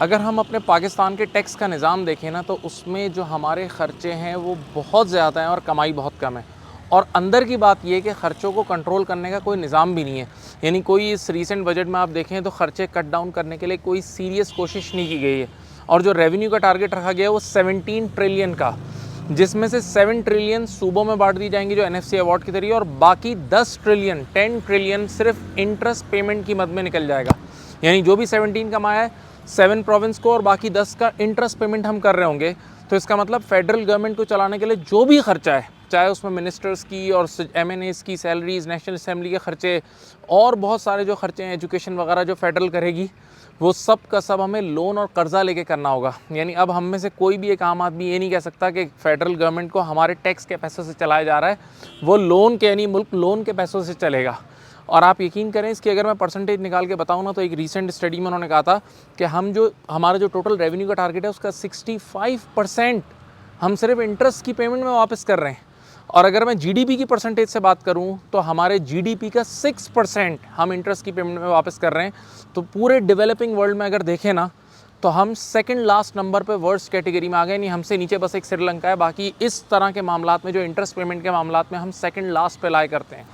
अगर हम अपने पाकिस्तान के टैक्स का निज़ाम देखें ना, तो उसमें जो हमारे ख़र्चे हैं वो बहुत ज़्यादा हैं और कमाई बहुत कम है। और अंदर की बात ये है कि ख़र्चों को कंट्रोल करने का कोई निज़ाम भी नहीं है। यानी कोई इस रीसेंट बजट में आप देखें तो ख़र्चे कट डाउन करने के लिए कोई सीरियस कोशिश नहीं की गई है। और जो रेवेन्यू का टारगेट रखा गया है वो 17 ट्रिलियन का, जिसमें से 7 ट्रिलियन सूबों में बांट दी जाएंगी जो एनएफसी अवार्ड के जरिए, और बाकी 10 ट्रिलियन 10 ट्रिलियन सिर्फ इंटरेस्ट पेमेंट की मद में निकल जाएगा। यानी जो भी 17 कमाया है 7 प्रोविंस को और बाकी 10 का इंटरेस्ट पेमेंट हम कर रहे होंगे। तो इसका मतलब फेडरल गवर्नमेंट को चलाने के लिए जो भी खर्चा है, चाहे उसमें मिनिस्टर्स की और एमएनएस की सैलरीज, नेशनल असेंबली के खर्चे और बहुत सारे जो खर्चे हैं एजुकेशन वगैरह जो फेडरल करेगी, वो सब का सब हमें लोन और कर्जा लेके करना होगा। यानी अब हम में से कोई भी एक आम आदमी ये नहीं कह सकता कि फेडरल गवर्नमेंट को हमारे टैक्स के पैसों से चलाया जा रहा है, वो लोन के यानी मुल्क लोन के पैसों से चलेगा। और आप यकीन करें, इसकी अगर मैं परसेंटेज निकाल के बताऊँ ना, तो एक रीसेंट स्टडी में उन्होंने कहा था कि हमारा जो टोटल रेवेन्यू का टारगेट है उसका 65% हम सिर्फ इंटरेस्ट की पेमेंट में वापस कर रहे हैं। और अगर मैं जीडीपी की परसेंटेज से बात करूं तो हमारे जीडीपी का 6% हम इंटरेस्ट की पेमेंट में वापस कर रहे हैं। तो पूरे डेवलपिंग वर्ल्ड में अगर देखें ना, तो हम सेकंड लास्ट नंबर पे वर्स्ट कैटेगरी में आ गए। नहीं, हमसे नीचे बस एक श्रीलंका है, बाकी इस तरह के मामलात में जो इंटरेस्ट पेमेंट के मामलात में हम सेकंड लास्ट पे लाए करते हैं।